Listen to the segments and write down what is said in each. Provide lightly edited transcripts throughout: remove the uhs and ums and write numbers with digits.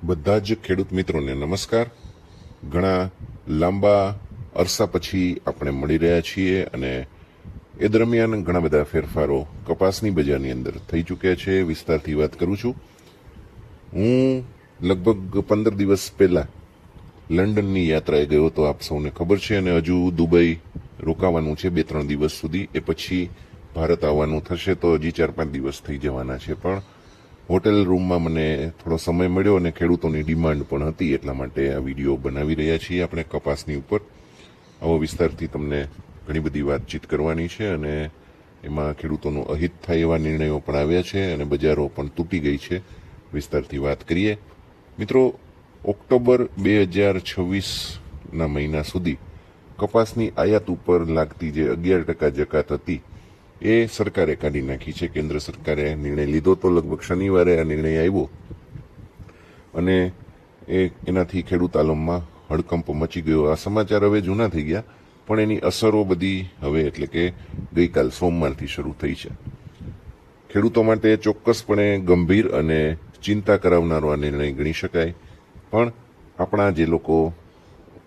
બધા જ ખેડૂત મિત્રોને નમસ્કાર। ઘણા લાંબા અરસા પછી આપણે મળી રહ્યા છીએ અને એ દરમિયાન ઘણા બધા ફેરફારો કપાસની બજારની અંદર થઈ ચૂક્યા છે। વિસ્તારથી વાત કરું છું। હું લગભગ 15 દિવસ પહેલા લંડનની યાત્રાએ ગયો તો આપ સૌને ખબર છે અને હજુ દુબઈ રોકાવાનું છે 2-3 દિવસ સુધી। એ પછી ભારત આવવાનું થશે તો હજી 4-5 દિવસ થઈ જવાના છે। પણ હોટેલ રૂમમાં મને થોડો સમય મળ્યો અને ખેડૂતોની ડિમાન્ડ પણ હતી, એટલા માટે આ વિડીયો બનાવી રહ્યા છીએ આપણે કપાસની ઉપર। આવો વિસ્તારથી તમને ઘણી બધી વાતચીત કરવાની છે અને એમાં ખેડૂતોનું અહિત થાય એવા નિર્ણયો પણ આવ્યા છે અને બજારો પણ તૂટી ગઈ છે। વિસ્તારથી વાત કરીએ મિત્રો, ઓક્ટોબર 2026ના મહિના સુધી કપાસની આયાત ઉપર લાગતી જે 11% જકાત હતી એ સરકારે કાઢી નાખી છે। કેન્દ્ર સરકારે નિર્ણય લીધો તો લગભગ શનિવારે આ નિર્ણય આવ્યો અને એનાથી ખેડૂત આલમમાં હડકંપ મચી ગયો। આ સમાચાર હવે જૂના થઈ ગયા, પણ એની અસરો બધી હવે એટલે કે ગઈકાલ સોમવારથી શરૂ થઈ છે। ખેડૂતો માટે ચોક્કસપણે ગંભીર અને ચિંતા કરાવનારો આ નિર્ણય ગણી શકાય। પણ આપણા જે લોકો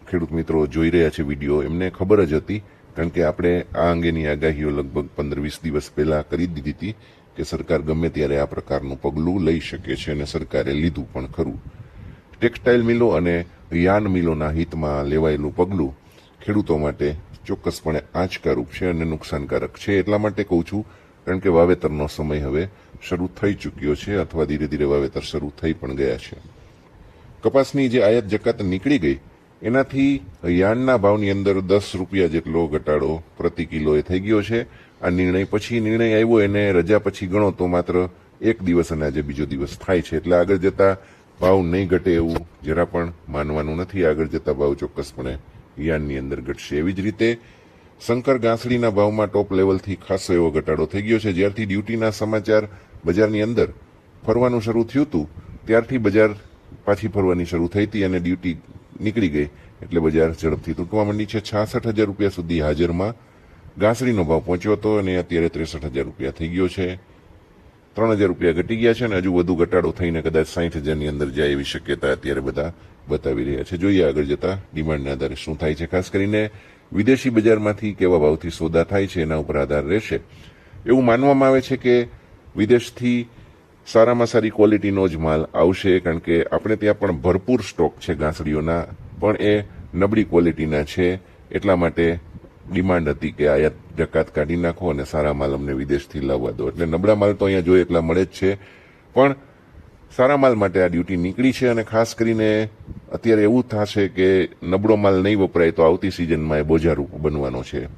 ખેડૂત મિત્રો જોઈ રહ્યા છે વિડીયો, એમને ખબર જ હતી, કારણ કે આપણે આ અંગેની આગાહીઓ લગભગ 15-20 દિવસ પહેલા કરી દીધી હતી કે સરકાર ગમે ત્યારે આ પ્રકારનું પગલું લઈ શકે છે અને સરકારે લીધું પણ ખરું। ટેક્સટાઇલ મિલો અને યાન મિલોના હિતમાં લેવાયેલું પગલું ખેડૂતો માટે ચોક્કસપણે આંચકારૂપ છે અને નુકસાનકારક છે। એટલા માટે કહું છું કારણ કે વાવેતરનો સમય હવે શરૂ થઈ ચૂક્યો છે અથવા ધીરે ધીરે વાવેતર શરૂ થઈ પણ ગયા છે। કપાસની જે આયાત જકાત નીકળી ગઈ એનાથી યાર્નના ભાવની અંદર 10 રૂપિયા જેટલો ઘટાડો પ્રતિ કિલોએ થઈ ગયો છે। આ નિર્ણય પછી નિર્ણય આવ્યો એને રજા પછી ગણો તો માત્ર એક દિવસ અને આજે બીજો દિવસ થાય છે, એટલે આગળ જતા ભાવ નહીં ઘટે એવું જરા પણ માનવાનું નથી। આગળ જતા ભાવ ચોક્કસપણે યાર્નની અંદર ઘટશે। એવી જ રીતે શંકર ગાંસડીના ભાવમાં ટોપ લેવલથી ખાસો એવો ઘટાડો થઈ ગયો છે। જ્યારથી ડ્યુટીના સમાચાર બજારની અંદર ફરવાનું શરૂ થયું હતું ત્યારથી બજાર પાછી ફરવાની શરૂ થઈ હતી અને ડ્યુટી નીકળી ગઈ એટલે બજાર ઝડપથી તૂટવા માંડી છે। 66,000 રૂપિયા સુધી હાજરમાં ગાંસડીનો ભાવ પહોંચ્યો હતો અને અત્યારે 63,000 રૂપિયા થઈ ગયો છે। 3,000 રૂપિયા ઘટી ગયા છે અને હજુ વધુ ઘટાડો થઈને કદાચ 60,000ની અંદર જાય એવી શક્યતા અત્યારે બધા બતાવી રહ્યા છે। જોઈએ આગળ જતા ડિમાન્ડના આધારે શું થાય છે। ખાસ કરીને વિદેશી બજારમાંથી કેવા ભાવથી સોદા થાય છે એના ઉપર આધાર રહેશે। એવું માનવામાં આવે છે કે વિદેશથી સારામાં સારી ક્વોલિટીનો જ માલ આવશે, કારણ કે આપણે ત્યાં પણ ભરપૂર સ્ટોક છે ગાંસડીઓના, પણ એ નબળી ક્વોલિટીના છે। એટલા માટે ડિમાન્ડ હતી કે આયાત જકાત કાઢી નાખો અને સારા માલ અમને વિદેશથી લાવવા દો। એટલે નબળા માલ તો અહીંયા જોઈએ એટલા મળે જ છે, પણ સારા માલ માટે આ ડ્યુટી નીકળી છે અને ખાસ કરીને અત્યારે એવું થશે કે નબળો માલ નહીં વપરાય તો આવતી સિઝનમાં એ બોજારૂપ બનવાનો છે।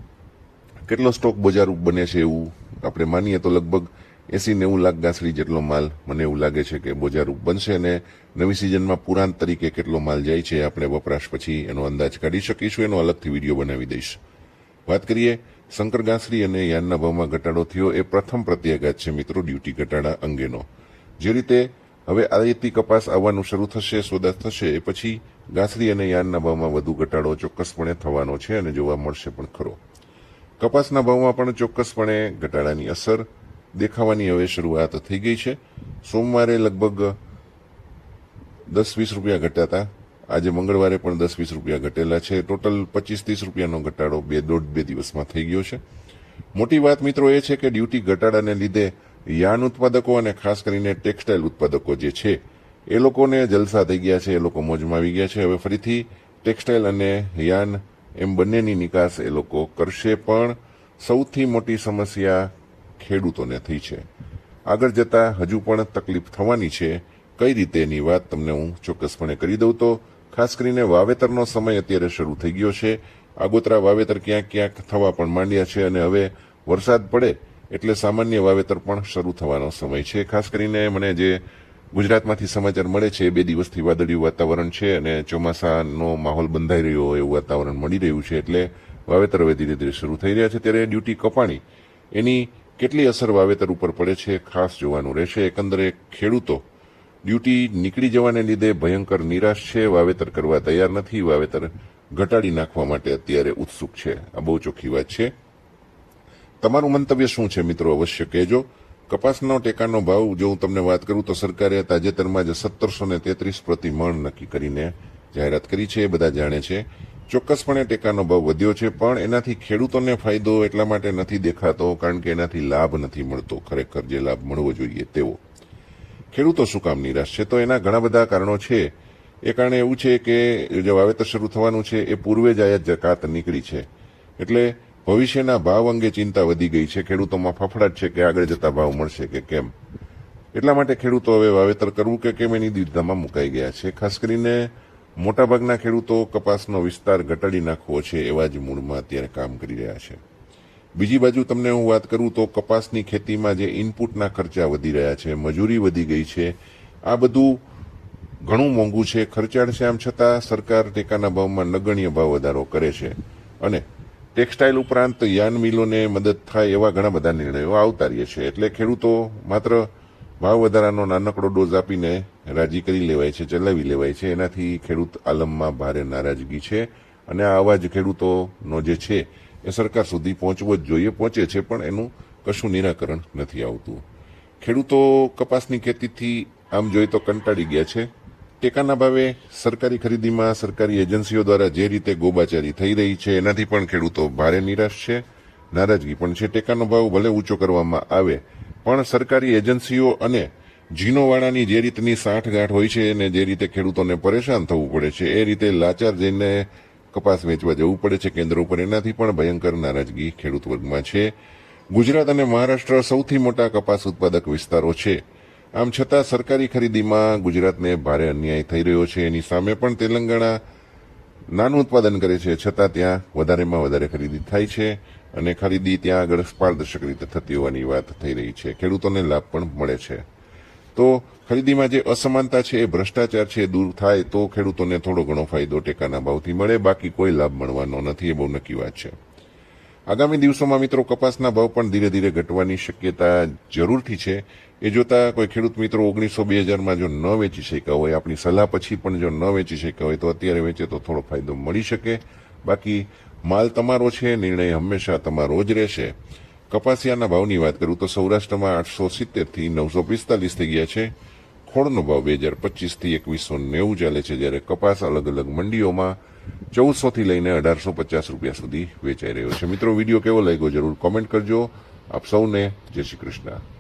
કેટલો સ્ટોક બોજારૂપ બને છે એવું આપણે માનીએ તો લગભગ 80-90 લાખ ગાંસડી જેટલો માલ મને એવું લાગે છે કે બોજારૂપ બનશે અને નવી સિઝનમાં પુરાંત તરીકે કેટલો માલ જાય છે આપણે વપરાશ પછી એનો અંદાજ કાઢી શકીશું। એનો અલગથી વિડીયો બનાવી દઈશ। વાત કરીએ શંકર ગાંસડી અને યાર્નના ભાવમાં ઘટાડો થયો એ પ્રથમ પ્રત્યાઘાત છે મિત્રો ડ્યુટી ઘટાડા અંગેનો। જે રીતે હવે આયાતી કપાસ આવવાનું શરૂ થશે, સોદા થશે, એ પછી ગાંસડી અને યાર્નના ભાવમાં વધુ ઘટાડો ચોક્કસપણે થવાનો છે અને જોવા મળશે પણ ખરો। કપાસના ભાવમાં પણ ચોક્કસપણે ઘટાડાની અસર દેખાવાની હવે શરૂઆત થઈ ગઈ છે। સોમવારે લગભગ 10-20 રૂપિયા ઘટ્યા, આજે મંગળવારે પણ 10-20 રૂપિયા ઘટેલા છે। ટોટલ 25-30 રૂપિયાનો ઘટાડો 2 દિવસમાં થઈ ગયો છે। મોટી વાત મિત્રો એ છે કે ડ્યુટી ઘટાડાને લીધે યાર્ન ઉત્પાદકો અને ખાસ કરીને ટેક્સટાઇલ ઉત્પાદકો જે છે એ લોકોને જલસા થઈ ગયા છે, એ લોકો મોજમાં આવી ગયા છે। હવે ફરીથી ટેક્સટાઇલ અને યાર્ન એમ બંનેની નિકાસ એ લોકો કરશે, પણ સૌથી મોટી સમસ્યા ખેડૂતોને થઈ છે। આગળ જતા હજુ પણ તકલીફ થવાની છે। કઈ રીતે એની વાત તમને હું ચોક્કસપણે કરી દઉં તો ખાસ કરીને વાવેતરનો સમય અત્યારે શરૂ થઈ ગયો છે। આગોતરા વાવેતર ક્યાંક ક્યાંક થવા પણ માંડ્યા છે અને હવે વરસાદ પડે એટલે સામાન્ય વાવેતર પણ શરૂ થવાનો સમય છે। ખાસ કરીને મને જે ગુજરાતમાંથી સમાચાર મળે છે 2 દિવસથી વાદળિયું વાતાવરણ છે અને ચોમાસાનો માહોલ બંધાઈ રહ્યો હોય એવું વાતાવરણ મળી રહ્યું છે, એટલે વાવેતર હવે ધીરે ધીરે શરૂ થઈ રહ્યા છે। ત્યારે ડ્યુટી કપાણી એની કેટલી અસર વાવેતર ઉપર પડે છે ખાસ જોવાનું રહેશે। એકંદરે ખેડૂતો ડ્યુટી નીકળી જવાને લીધે ભયંકર નિરાશ છે, વાવેતર કરવા તૈયાર નથી, વાવેતર ઘટાડી નાખવા માટે અત્યારે ઉત્સુક છે। આ બહુ ચોખ્ખી વાત છે। તમારું મંતવ્ય શું છે મિત્રો, અવશ્ય કહેજો। કપાસનો ટેકાનો ભાવ જો હું તમને વાત કરું તો સરકારે તાજેતરમાં જ 1733 પ્રતિ મણ નક્કી કરીને જાહેરાત કરી છે. એ બધા જાણે છે. ચોક્કસપણે ટેકાનો ભાવ વધ્યો છે, પણ એનાથી ખેડૂતોને ફાયદો એટલા માટે નથી દેખાતો કારણ કે એનાથી લાભ નથી મળતો, ખરેખર જે લાભ મળવો જોઈએ તેવો. ખેડૂતો શું કામ નિરાશ છે? તો એના ઘણા બધા કારણો છે. એ કારણે એવું છે કે જે વાવેતર શરૂ થવાનું છે એ પૂર્વે જ આયાત જકાત નીકળી છે, એટલે ભવિષ્યના ભાવ અંગે ચિંતા વધી ગઈ છે. ખેડૂતોમાં ફફડાટ છે કે આગળ જતા ભાવ મળશે કે કેમ. એટલા માટે ખેડૂતો હવે વાવેતર કરવું કે કેમ એની દ્વિધામાં મુકાઈ ગયા છે. ખાસ કરીને મોટાભાગના ખેડૂતો કપાસનો વિસ્તાર ઘટાડી નાખવો છે એવા જ મૂડમાં અત્યારે કામ કરી રહ્યા છે. બીજી બાજુ તમને હું વાત કરું તો કપાસની ખેતીમાં જે ઇનપુટના ખર્ચા વધી રહ્યા છે, મજૂરી વધી ગઈ છે, આ બધું ઘણું મોંઘું છે, ખર્ચાળ છે. આમ છતાં સરકાર ટેકાના ભાવમાં નગણ્ય ભાવ વધારો કરે છે અને ટેક્સટાઇલ ઉપરાંત યાન મિલોને મદદ થાય એવા ઘણા બધા નિર્ણયો આવતારીએ છે. એટલે ખેડૂતો માત્ર ભાવ વધારાનો નાનકડો ડોઝ આપીને રાજી કરી લેવાય છે, ચલાવી લેવાય છે. એનાથી ખેડૂત આલમમાં ભારે નારાજગી છે અને આ અવાજ ખેડૂતોનો જે છે એ સરકાર સુધી પહોંચવો જ જોઈએ, પહોંચે છે, પણ એનું કશું નિરાકરણ નથી આવતું. ખેડૂતો કપાસની ખેતીથી આમ જોઈએ તો કંટાળી ગયા છે. ટેકાના ભાવે સરકારી ખરીદીમાં સરકારી એજન્સીઓ દ્વારા જે રીતે ગોબાચારી થઈ રહી છે એનાથી પણ ખેડૂતો ભારે નિરાશ છે, નારાજગી પણ છે. ટેકાનો ભાવ ભલે ઊંચો કરવામાં આવે પણ સરકારી એજન્સીઓ અને જીનોવાળાની જે રીતની સાંઠગાંઠ હોય છે અને જે રીતે ખેડૂતોને પરેશાન થવું પડે છે, એ રીતે લાચાર જઈને કપાસ વેચવા જવું પડે છે કેન્દ્ર ઉપર, એનાથી પણ ભયંકર નારાજગી ખેડૂત વર્ગમાં છે. ગુજરાત અને મહારાષ્ટ્ર સૌથી મોટા કપાસ ઉત્પાદક વિસ્તારો છે. આમ છતાં સરકારી ખરીદીમાં ગુજરાતને ભારે અન્યાય થઈ રહ્યો છે. એની સામે પણ તેલંગાણા નાનું ઉત્પાદન કરે છે, છતાં ત્યાં વધારેમાં વધારે ખરીદી થાય છે અને ખરીદી ત્યાં આગળ પારદર્શક રીતે થતી હોવાની વાત થઈ રહી છે. ખેડૂતોને લાભ પણ મળે છે. તો ખરીદીમાં જે અસમાનતા છે, એ ભ્રષ્ટાચાર છે, દૂર થાય તો ખેડૂતોને થોડો ઘણો ફાયદો ટેકાના ભાવથી મળે, બાકી કોઈ લાભ મળવાનો નથી. એ બહુ નક્કી વાત છે. આગામી દિવસોમાં મિત્રો કપાસના ભાવ પણ ધીરે ધીરે ઘટવાની શક્યતા જરૂરથી છે. એ જોતા કોઈ ખેડૂત મિત્રો 1900-2000માં જો ન વેચી શક્યા હોય, આપણી સલાહ પછી પણ જો ન વેચી શક્યા હોય તો અત્યારે વેચે તો થોડો ફાયદો મળી શકે. બાકી માલ તમારો છે, નિર્ણય હંમેશા તમારો જ રહેશે. કપાસિયાના ભાવની વાત કરું તો સૌરાષ્ટ્રમાં 870થી 945 થઈ ગયા છે. ખોળનો ભાવ 2025થી 2190 ચાલે છે, જ્યારે કપાસ અલગ અલગ મંડીઓમાં 1400થી લઈને 1850 રૂપિયા સુધી વેચાઈ રહ્યો છે. મિત્રો, વિડીયો કેવો લાગ્યો જરૂર કોમેન્ટ કરજો. આપ સૌને જય શ્રી કૃષ્ણ.